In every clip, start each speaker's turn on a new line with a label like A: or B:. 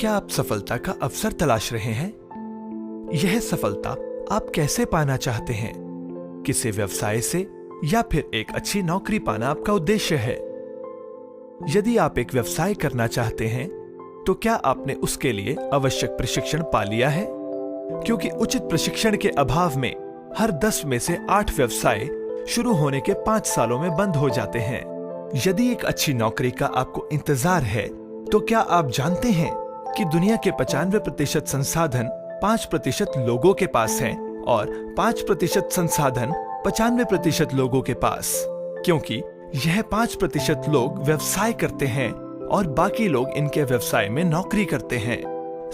A: क्या आप सफलता का अवसर तलाश रहे हैं? यह सफलता आप कैसे पाना चाहते हैं? किसी व्यवसाय से या फिर एक अच्छी नौकरी पाना आपका उद्देश्य है? यदि आप एक व्यवसाय करना चाहते हैं तो क्या आपने उसके लिए आवश्यक प्रशिक्षण पा लिया है? क्योंकि उचित प्रशिक्षण के अभाव में हर 10 में से 8 व्यवसाय शुरू होने के 5 सालों में बंद हो जाते हैं। यदि एक अच्छी नौकरी का आपको इंतजार है तो क्या आप जानते हैं कि दुनिया के 95% संसाधन 5% लोगों के पास हैं और 5% संसाधन 95% लोगों के पास, क्योंकि यह 5% लोग व्यवसाय करते हैं और बाकी लोग इनके व्यवसाय में नौकरी करते हैं।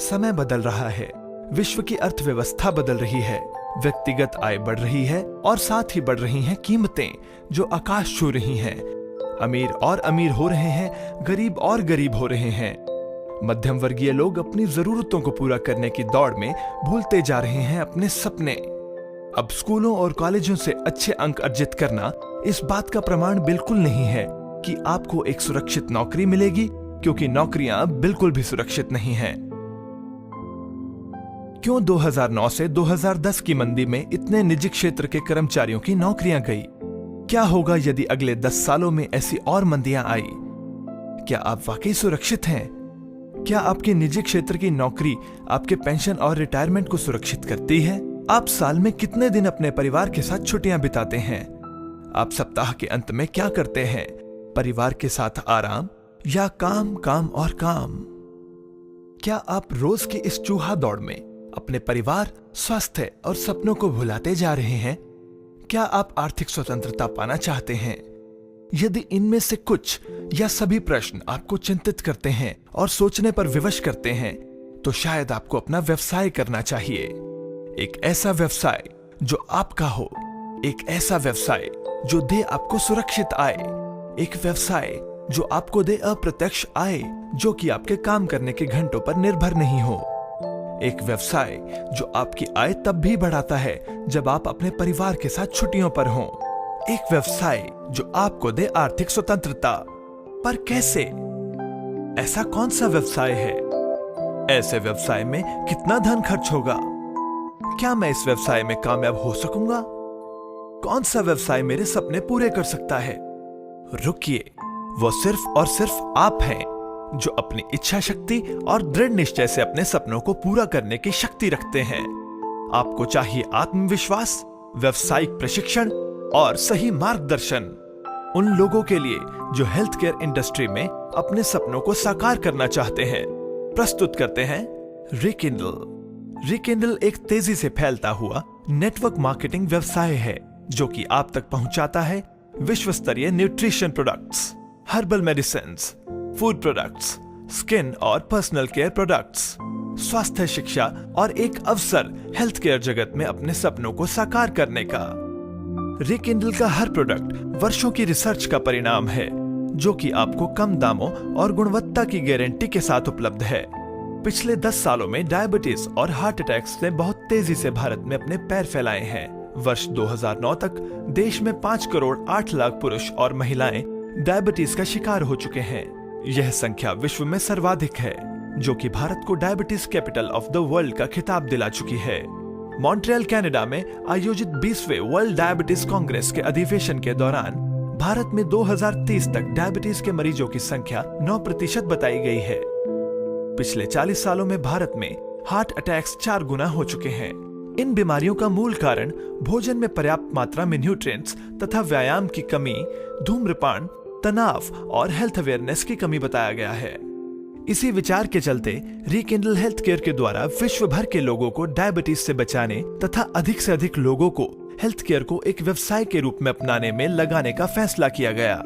A: समय बदल रहा है, विश्व की अर्थव्यवस्था बदल रही है, व्यक्तिगत आय बढ़ रही है और साथ ही बढ़ रही हैं कीमतें जो आकाश छू रही हैं। अमीर और अमीर हो रहे हैं, गरीब और गरीब हो रहे हैं। मध्यम वर्गीय लोग अपनी जरूरतों को पूरा करने की दौड़ में भूलते जा रहे हैं अपने सपने। अब स्कूलों और कॉलेजों से अच्छे अंक अर्जित करना इस बात का प्रमाण बिल्कुल नहीं है कि आपको एक सुरक्षित नौकरी मिलेगी, क्योंकि नौकरियां बिल्कुल भी सुरक्षित नहीं हैं। क्यों 2009 से 2010 की मंदी में इतने निजी क्षेत्र के कर्मचारियों की नौकरियां गई? क्या होगा यदि अगले 10 सालों में ऐसी और मंदियां आई? क्या आप वाकई सुरक्षित हैं? क्या आपकी निजी क्षेत्र की नौकरी आपके पेंशन और रिटायरमेंट को सुरक्षित करती है? आप साल में कितने दिन अपने परिवार के साथ छुट्टियां बिताते हैं? आप सप्ताह के अंत में क्या करते हैं? परिवार के साथ आराम या काम, काम और काम? क्या आप रोज की इस चूहा दौड़ में अपने परिवार, स्वास्थ्य और सपनों को भुलाते जा रहे हैं? क्या आप आर्थिक स्वतंत्रता पाना चाहते हैं? यदि इनमें से कुछ या सभी प्रश्न आपको चिंतित करते हैं और सोचने पर विवश करते हैं, तो शायद आपको अपना व्यवसाय करना चाहिए। एक ऐसा व्यवसाय जो आपका हो, एक ऐसा व्यवसाय जो दे आपको सुरक्षित आय, एक व्यवसाय जो आपको दे अप्रत्यक्ष आय जो कि आपके काम करने के घंटों पर निर्भर नहीं हो, एक व्यवसाय जो आपकी आय तब भी बढ़ाता है जब आप अपने परिवार के साथ छुट्टियों पर हों, एक व्यवसाय जो आपको दे आर्थिक स्वतंत्रता। पर कैसे? ऐसा कौन सा व्यवसाय है? ऐसे व्यवसाय में कितना धन खर्च होगा? क्या मैं इस व्यवसाय में कामयाब हो सकूंगा? कौन सा व्यवसाय मेरे सपने पूरे कर सकता है? रुकिए, वो सिर्फ और सिर्फ आप हैं जो अपनी इच्छा शक्ति और दृढ़ निश्चय से अपने सपनों को पूरा करने की शक्ति रखते हैं। आपको चाहिए आत्मविश्वास, व्यावसायिक प्रशिक्षण और सही मार्गदर्शन उन लोगों के लिए जो हेल्थ केयर इंडस्ट्री में अपने सपनों को साकार करना चाहते हैं। प्रस्तुत करते हैं रिकिंडल। रिकिंडल एक तेजी से फैलता हुआ नेटवर्क मार्केटिंग व्यवसाय है जो कि आप तक पहुंचाता है विश्व स्तरीय nutrition products, herbal medicines, food products, skin और पर्सनल केयर प्रोडक्ट्स, स्वास्थ्य शिक्षा और एक अवसर हेल्थ केयर जगत में अपने सपनों को साकार करने का। रिकिंडल का हर प्रोडक्ट वर्षों की रिसर्च का परिणाम है जो कि आपको कम दामों और गुणवत्ता की गारंटी के साथ उपलब्ध है। पिछले 10 सालों में डायबिटीज और हार्ट अटैक्स ने बहुत तेजी से भारत में अपने पैर फैलाए हैं। वर्ष 2009 तक देश में 5 करोड़ 8 लाख पुरुष और महिलाएं डायबिटीज का शिकार हो चुके हैं। यह संख्या विश्व में सर्वाधिक है, जो कि भारत को diabetes capital of the world का खिताब दिला चुकी है। मॉन्ट्रियल, कनाडा में आयोजित 20वें वर्ल्ड डायबिटीज कांग्रेस के अधिवेशन के दौरान भारत में 2030 तक डायबिटीज के मरीजों की संख्या 9% बताई गई है। पिछले 40 सालों में भारत में हार्ट अटैक्स 4 गुना हो चुके हैं। इन बीमारियों का मूल कारण भोजन में पर्याप्त मात्रा में न्यूट्रिएंट्स तथा व्यायाम की कमी, धूम्रपान, तनाव और हेल्थ अवेयरनेस की कमी बताया गया है। इसी विचार के चलते रिकिंडल हेल्थ केयर के द्वारा विश्व भर के लोगों को डायबिटीज से बचाने तथा अधिक से अधिक लोगों को हेल्थ केयर को एक व्यवसाय के रूप में अपनाने में लगाने का फैसला किया गया।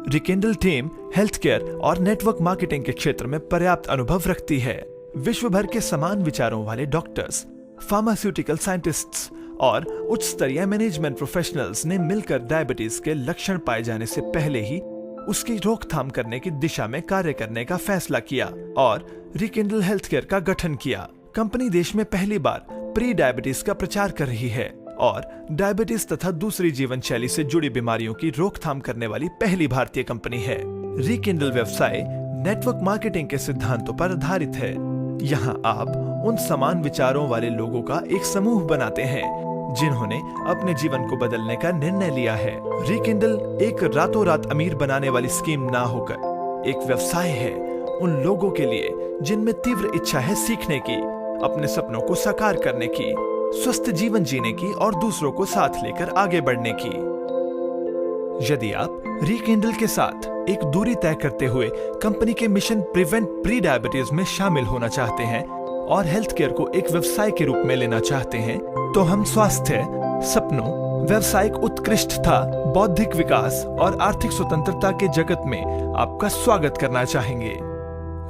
A: रिकिंडल टीम हेल्थ केयर और नेटवर्क मार्केटिंग के क्षेत्र में पर्याप्त अनुभव रखती है। विश्व भर के समान विचारों वाले डॉक्टर्स, फार्मास्यूटिकल साइंटिस्ट्स और उच्च स्तरीय मैनेजमेंट प्रोफेशनल्स ने मिलकर डायबिटीज के लक्षण पाए जाने से पहले ही उसकी रोकथाम करने की दिशा में कार्य करने का फैसला किया और रिकिंडल हेल्थ केयर का गठन किया। कंपनी देश में पहली बार प्री डायबिटीज का प्रचार कर रही है और डायबिटीज तथा दूसरी जीवन शैली से जुड़ी बीमारियों की रोकथाम करने वाली पहली भारतीय कंपनी है। रिकिंडल व्यवसाय नेटवर्क मार्केटिंग के सिद्धांतों पर आधारित है। यहाँ आप उन समान विचारों वाले लोगों का एक समूह बनाते हैं जिन्होंने अपने जीवन को बदलने का निर्णय लिया है। रिकिंडल एक रातों रात अमीर बनाने वाली स्कीम ना होकर एक व्यवसाय है उन लोगों के लिए जिनमें तीव्र इच्छा है सीखने की, अपने सपनों को साकार करने की, स्वस्थ जीवन जीने की और दूसरों को साथ लेकर आगे बढ़ने की। यदि आप रिकिंडल के साथ एक दूरी तय करते हुए कंपनी के मिशन प्रिवेंट प्री डायबिटीज में शामिल होना चाहते हैं और हेल्थ केयर को एक व्यवसाय के रूप में लेना चाहते हैं, तो हम स्वास्थ्य, सपनों, व्यावसायिक उत्कृष्टता, बौद्धिक विकास और आर्थिक स्वतंत्रता के जगत में आपका स्वागत करना चाहेंगे।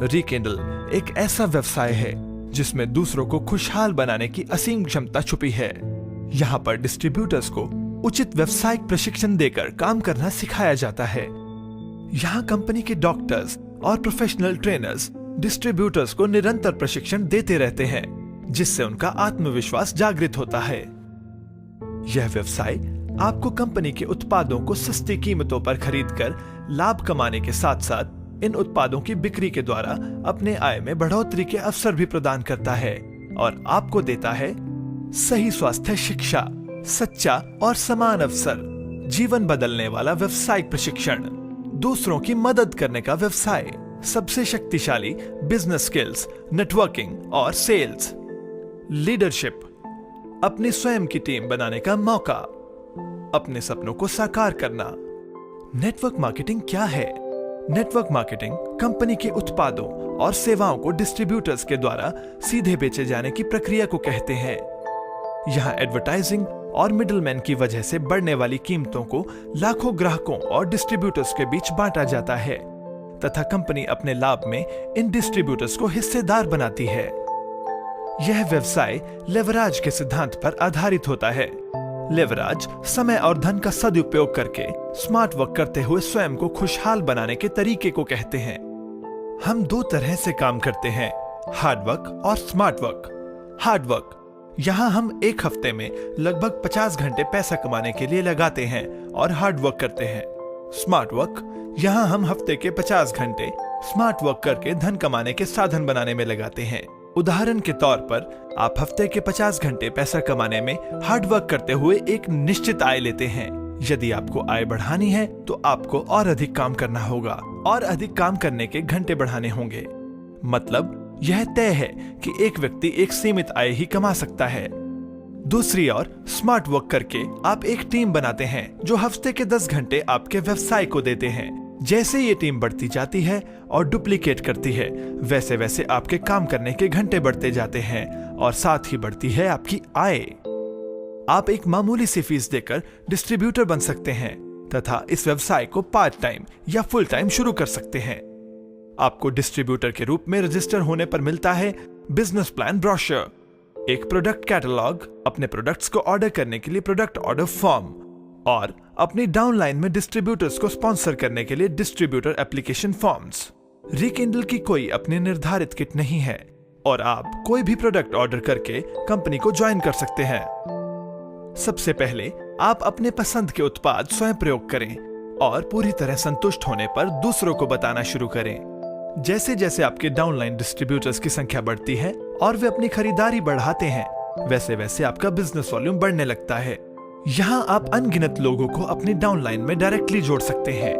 A: रिकिंडल एक ऐसा व्यवसाय है जिसमें दूसरों को खुशहाल बनाने की असीम क्षमता छुपी है। यहाँ पर डिस्ट्रीब्यूटर्स को उचित व्यावसायिक प्रशिक्षण देकर काम करना सिखाया जाता है। यहाँ कंपनी के डॉक्टर्स और प्रोफेशनल ट्रेनर्स डिस्ट्रीब्यूटर्स को निरंतर प्रशिक्षण देते रहते हैं, जिससे उनका आत्मविश्वास जागृत होता है। यह व्यवसाय आपको कंपनी के उत्पादों को सस्ती कीमतों पर खरीदकर लाभ कमाने के साथ साथ इन उत्पादों की बिक्री के द्वारा अपने आय में बढ़ोतरी के अवसर भी प्रदान करता है और आपको देता है सही स्वास्थ्य शिक्षा, सच्चा और समान अवसर, जीवन बदलने वाला व्यावसायिक प्रशिक्षण, दूसरों की मदद करने का व्यवसाय, सबसे शक्तिशाली बिजनेस स्किल्स, नेटवर्किंग और सेल्स, लीडरशिप, अपनी स्वयं की टीम बनाने का मौका, अपने सपनों को साकार करना। नेटवर्क मार्केटिंग क्या है? नेटवर्क मार्केटिंग कंपनी के उत्पादों और सेवाओं को डिस्ट्रीब्यूटर्स के द्वारा सीधे बेचे जाने की प्रक्रिया को कहते हैं। यहाँ एडवर्टाइजिंग और मिडलमैन की वजह से बढ़ने वाली कीमतों को लाखों ग्राहकों और डिस्ट्रीब्यूटर्स के बीच बांटा जाता है तथा कंपनी अपने लाभ में इन डिस्ट्रीब्यूटर्स को हिस्सेदार बनाती है। यह व्यवसाय लेवराज के सिद्धांत पर आधारित होता है। लेवराज समय और धन का सदुपयोग करके स्मार्ट वर्क करते हुए स्वयं को खुशहाल बनाने के तरीके को कहते हैं। हम दो तरह से काम करते हैं, हार्ड वर्क और स्मार्ट वर्क। हार्ड वर्क यहाँ हम एक हफ्ते में लगभग 50 घंटे पैसा कमाने के लिए लगाते हैं और हार्ड वर्क करते हैं। स्मार्ट वर्क यहाँ हम हफ्ते के 50 घंटे स्मार्ट वर्क करके धन कमाने के साधन बनाने में लगाते हैं। उदाहरण के तौर पर आप हफ्ते के 50 घंटे पैसा कमाने में हार्ड वर्क करते हुए एक निश्चित आय लेते हैं। यदि आपको आय बढ़ानी है तो आपको और अधिक काम करना होगा और अधिक काम करने के घंटे बढ़ाने होंगे। मतलब यह तय है कि एक व्यक्ति एक सीमित आय ही कमा सकता है। दूसरी ओर स्मार्ट वर्क करके आप एक टीम बनाते हैं जो हफ्ते के 10 घंटे आपके व्यवसाय को देते हैं। जैसे ये टीम बढ़ती जाती है और डुप्लीकेट करती है, वैसे वैसे आपके काम करने के घंटे बढ़ते जाते हैं और साथ ही बढ़ती है आपकी आय। आप एक मामूली सी फीस देकर डिस्ट्रीब्यूटर बन सकते हैं तथा इस व्यवसाय को पार्ट टाइम या फुल टाइम शुरू कर सकते हैं। आपको डिस्ट्रीब्यूटर के रूप में रजिस्टर होने पर मिलता है बिजनेस प्लान ब्रोशर, एक प्रोडक्ट कैटलॉग, अपने प्रोडक्ट्स को ऑर्डर करने के लिए प्रोडक्ट ऑर्डर फॉर्म और अपनी डाउनलाइन में डिस्ट्रीब्यूटर्स को स्पॉन्सर करने के लिए डिस्ट्रीब्यूटर एप्लीकेशन फॉर्म्स। रिकिंडल की कोई अपनी निर्धारित किट नहीं है और आप कोई भी प्रोडक्ट ऑर्डर करके कंपनी को ज्वाइन कर सकते हैं। सबसे पहले आप अपने पसंद के उत्पाद स्वयं प्रयोग करें और पूरी तरह संतुष्ट होने पर दूसरों को बताना शुरू करें। जैसे जैसे आपके डाउनलाइन डिस्ट्रीब्यूटर्स की संख्या बढ़ती है और वे अपनी खरीदारी बढ़ाते हैं, वैसे वैसे आपका बिजनेस वॉल्यूम बढ़ने लगता है। यहाँ आप अनगिनत लोगों को अपनी डाउनलाइन में डायरेक्टली जोड़ सकते हैं।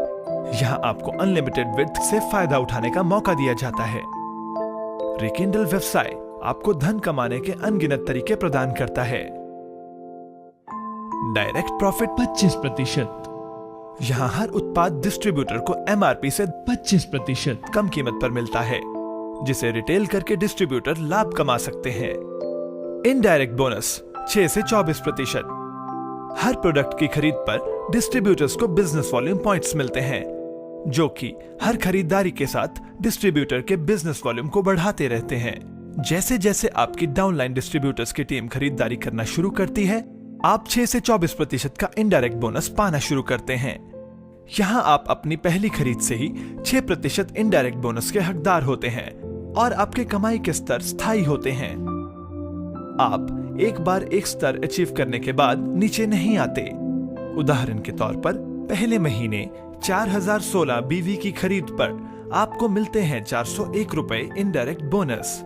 A: यहाँ आपको अनलिमिटेड विड्थ से फायदा उठाने का मौका दिया जाता है। रिकिंडल व्यवसाय आपको धन कमाने के अनगिनत तरीके प्रदान करता है। Direct profit 25%। यहाँ हर उत्पाद डिस्ट्रीब्यूटर को MRP से 25% कम कीमत पर मिलता है, जिसे रिटेल करके डिस्ट्रीब्यूटर लाभ कमा सकते हैं। इनडायरेक्ट बोनस 6 से 24%। हर प्रोडक्ट की खरीद पर डिस्ट्रीब्यूटर्स को बिजनेस वॉल्यूम पॉइंट्स मिलते हैं, जो कि हर खरीदारी के साथ डिस्ट्रीब्यूटर के बिजनेस वॉल्यूम को बढ़ाते रहते हैं। जैसे जैसे आपकी डाउनलाइन डिस्ट्रीब्यूटर्स की टीम खरीदारी करना शुरू करती है, आप 6 से 24% का इनडायरेक्ट बोनस पाना शुरू करते हैं। यहाँ आप अपनी पहली खरीद से ही 6% इनडायरेक्ट बोनस के हकदार होते हैं और आपके कमाई के स्तर स्थायी होते हैं। आप एक बार एक स्तर अचीव करने के बाद नीचे नहीं आते। उदाहरण के तौर पर पहले महीने 4016 BV की खरीद पर आपको मिलते हैं 401 रुपए इनडायरेक्ट बोनस।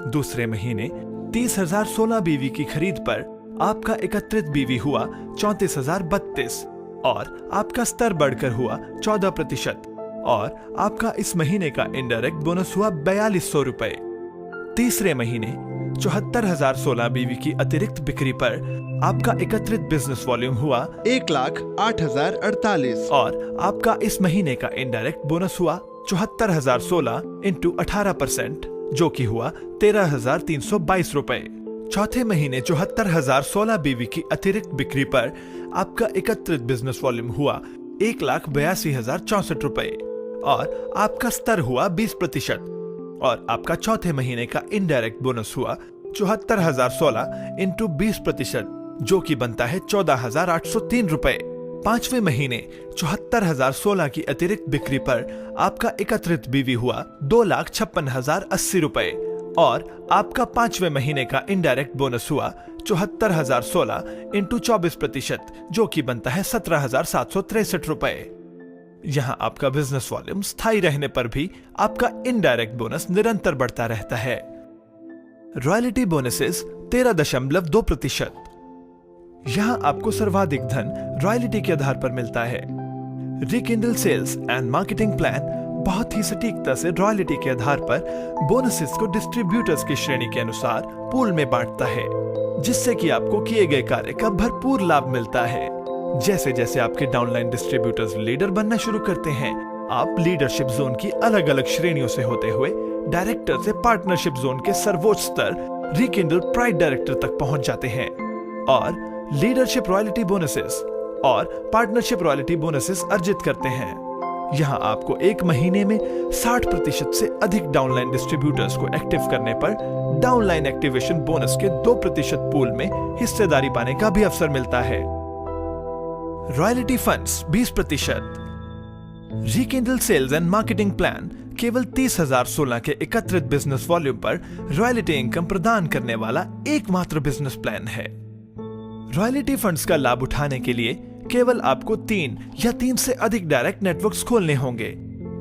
A: दूसरे महीने 30,016 बीवी की खरीद पर आपका एकत्रित बीवी हुआ 34,032 और आपका स्तर बढ़कर हुआ 14% और आपका इस महीने का इनडायरेक्ट बोनस हुआ 4,200 रुपए। तीसरे महीने 74,016 बीवी की अतिरिक्त बिक्री पर आपका एकत्रित बिजनेस वॉल्यूम हुआ
B: 1,08,048
A: और आपका इस महीने का इनडायरेक्ट बोनस हुआ 74,016 इंटू 18% जो कि हुआ 13,322 रुपए। चौथे महीने 74,016 बीवी की अतिरिक्त बिक्री पर आपका एकत्रित बिजनेस वॉल्यूम हुआ 1,82,064 रुपए और आपका स्तर हुआ 20% और आपका चौथे महीने का इनडायरेक्ट बोनस हुआ 74,016 इंटू 20% जो कि बनता है 14,803 रुपए। पांचवें महीने 74,016 की अतिरिक्त बिक्री पर आपका एकत्रित बीवी हुआ 2,56,080 रुपए और आपका पांचवें महीने का इनडायरेक्ट बोनस हुआ 74,016 इंटू 24% जो कि बनता है 17,763 रुपए। यहाँ आपका बिजनेस वॉल्यूम स्थायी रहने पर भी आपका इनडायरेक्ट बोनस निरंतर बढ़ता रहता है। Royalty bonuses 13.2%। यहाँ आपको सर्वाधिक धन रॉयल्टी के आधार पर मिलता है। Rekindle sales and marketing plan बहुत ही सटीकता से रॉयल्टी के आधार पर बोनसेस को डिस्ट्रीब्यूटर्स की श्रेणी के अनुसार पूल में बांटता है, जिससे कि आपको किए गए कार्य का भरपूर लाभ मिलता है। जैसे जैसे आपके डाउनलाइन डिस्ट्रीब्यूटर्स लीडर बनना शुरू करते हैं, आप लीडरशिप जोन की अलग अलग श्रेणियों से होते हुए डायरेक्टर से पार्टनरशिप जोन के सर्वोच्च स्तर रिकिंडल प्राइड डायरेक्टर तक पहुंच जाते हैं और लीडरशिप रॉयल्टी बोनसेस और पार्टनरशिप रॉयल्टी बोनसेस अर्जित करते हैं। यहाँ आपको एक महीने में 60% से अधिक डाउनलाइन डिस्ट्रीब्यूटर्स को एक्टिव करने पर डाउनलाइन एक्टिवेशन बोनस के 2% पूल में हिस्सेदारी पाने का भी अवसर मिलता है। Royalty funds 20%। Rekindle sales and marketing plan केवल 30,016 के एकत्रित बिजनेस वॉल्यूम पर रॉयल्टी इनकम प्रदान करने वाला एकमात्र बिजनेस प्लान है। रॉयल्टी फंड्स का लाभ उठाने के लिए केवल आपको 3 या 3 से अधिक डायरेक्ट नेटवर्क्स खोलने होंगे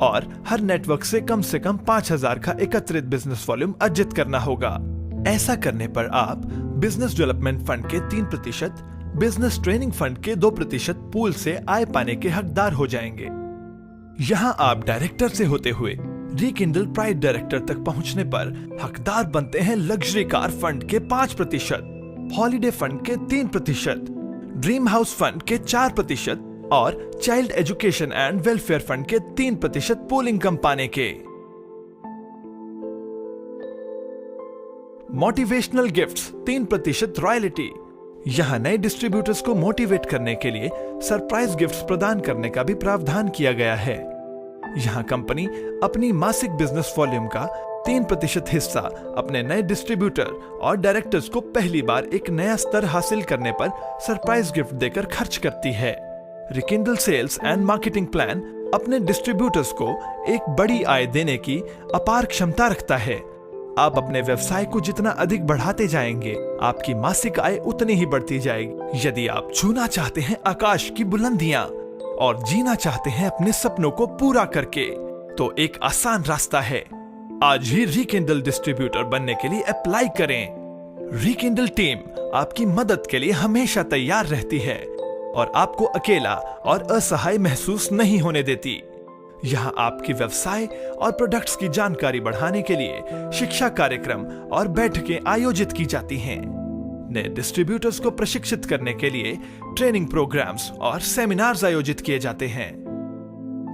A: और हर नेटवर्क से कम 5,000 का एकत्रित बिजनेस वॉल्यूम अर्जित करना होगा। ऐसा करने पर आप बिजनेस डेवलपमेंट फंड के 3%, बिजनेस ट्रेनिंग फंड के 2% पूल से आय पाने के हकदार हो जाएंगे। यहाँ आप डायरेक्टर से होते हुए रिकिंडल प्राइड डायरेक्टर तक पहुंचने पर हकदार बनते हैं लग्जरी कार फंड के 5%, हॉलिडे फंड के 3%, ड्रीम हाउस फंड के 4% और child education and welfare fund के 3% पूल इनकम पाने के। Motivational gifts 3% royalty. यहाँ नए डिस्ट्रीब्यूटर्स को मोटिवेट करने के लिए सरप्राइज गिफ्ट्स प्रदान करने का भी प्रावधान किया गया है। यहाँ कंपनी अपनी मासिक बिजनेस वॉल्यूम का 3% हिस्सा अपने नए डिस्ट्रीब्यूटर और डायरेक्टर्स को पहली बार एक नया स्तर हासिल करने पर सरप्राइज गिफ्ट देकर खर्च करती है। Rekindle sales and marketing plan अपने डिस्ट्रीब्यूटर्स को एक बड़ी आय देने की अपार क्षमता रखता है। आप अपने व्यवसाय को जितना अधिक बढ़ाते जाएंगे, आपकी मासिक आय उतनी ही बढ़ती जाएगी। यदि आप छूना चाहते हैं आकाश की बुलंदियां और जीना चाहते हैं अपने सपनों को पूरा करके, तो एक आसान रास्ता है। आज ही रिकिंडल डिस्ट्रीब्यूटर बनने के लिए अप्लाई करें। रिकिंडल टीम आपकी मदद के लिए हमेशा तैयार रहती है और आपको अकेला और असहाय महसूस नहीं होने देती। यहाँ आपके व्यवसाय और प्रोडक्ट्स की जानकारी बढ़ाने के लिए शिक्षा कार्यक्रम और बैठकें आयोजित की जाती हैं। नए डिस्ट्रीब्यूटर्स को प्रशिक्षित करने के लिए ट्रेनिंग प्रोग्राम्स और सेमिनार्स आयोजित किए जाते हैं।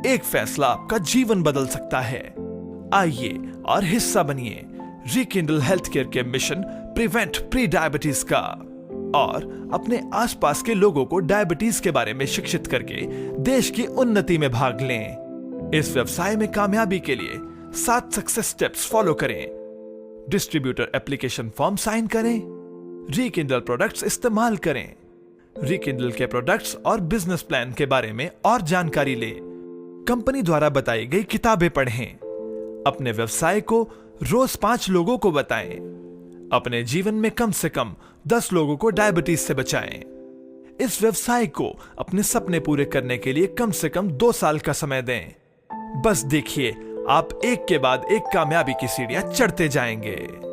A: एक फैसला आपका जीवन बदल सकता है। आइए और हिस्सा बनिए रिकिंडल हेल्थ केयर के मिशन प्रिवेंट प्री डायबिटीज का और अपने आसपास के लोगों को डायबिटीज के बारे में शिक्षित करके देश की उन्नति में भाग लें। इस व्यवसाय में कामयाबी के लिए 7 सक्सेस स्टेप्स फॉलो करें। डिस्ट्रीब्यूटर एप्लीकेशन फॉर्म साइन करें, रिकिंडल प्रोडक्ट्स इस्तेमाल करें, रिकिंडल के प्रोडक्ट्स और बिजनेस प्लान के बारे में और जानकारी लें, कंपनी द्वारा बताई गई किताबें पढ़ें, अपने व्यवसाय को रोज 5 लोगों को बताएं, अपने जीवन में कम से कम 10 लोगों को डायबिटीज से बचाएं। इस व्यवसाय को अपने सपने पूरे करने के लिए कम से कम 2 साल का समय दें। बस देखिए, आप एक के बाद एक कामयाबी की सीढ़ियां चढ़ते जाएंगे।